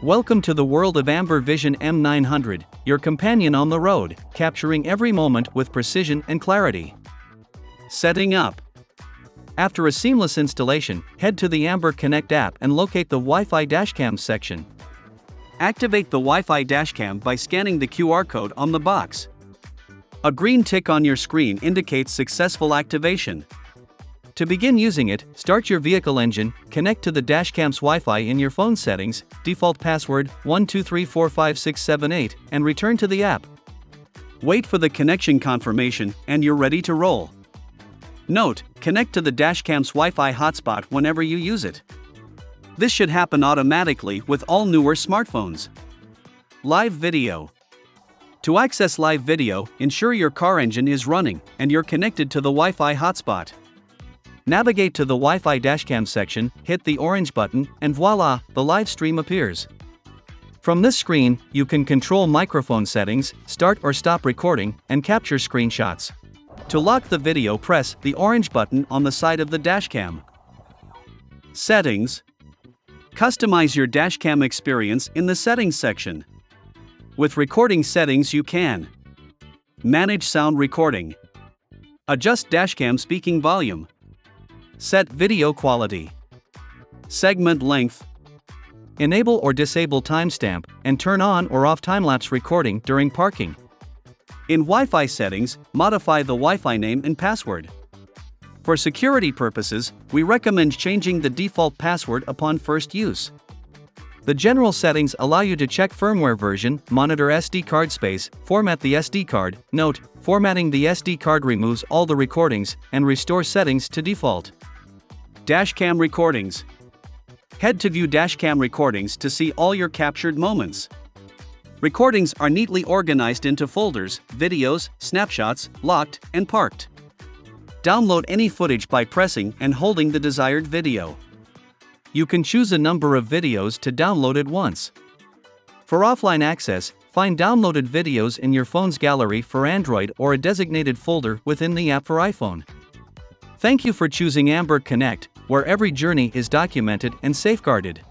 Welcome to the world of Amber Vision M900, your companion on the road, capturing every moment with precision and clarity. Setting up. After a seamless installation, head to the Amber Connect app and locate the Wi-Fi Dashcam section. Activate the Wi-Fi Dashcam by scanning the QR code on the box. A green tick on your screen indicates successful activation. To begin using it, start your vehicle engine, connect to the dashcam's Wi-Fi in your phone settings, default password 123456778, and return to the app. Wait for the connection confirmation, and you're ready to roll. Note: connect to the dashcam's Wi-Fi hotspot whenever you use it. This should happen automatically with all newer smartphones. Live video. To access live video, ensure your car engine is running and you're connected to the Wi-Fi hotspot. Navigate to the Wi-Fi Dashcam section, hit the orange button, and voila, the live stream appears. From this screen, you can control microphone settings, start or stop recording, and capture screenshots. To lock the video, press the orange button on the side of the dashcam. Settings. Customize your dashcam experience in the settings section. With recording settings, you can manage sound recording, adjust dashcam speaking volume, set video quality, segment length, enable or disable timestamp, and turn on or off time-lapse recording during parking. In Wi-Fi settings, modify the Wi-Fi name and password. For security purposes, we recommend changing the default password upon first use. The general settings allow you to check firmware version, monitor SD card space, format the SD card. Note: formatting the SD card removes all the recordings and restore settings to default. Dashcam recordings. Head to View Dashcam Recordings to see all your captured moments. Recordings are neatly organized into folders, videos, snapshots, locked, and parked. Download any footage by pressing and holding the desired video. You can choose a number of videos to download at once. For offline access, find downloaded videos in your phone's gallery for Android or a designated folder within the app for iPhone. Thank you for choosing Amber Connect, where every journey is documented and safeguarded.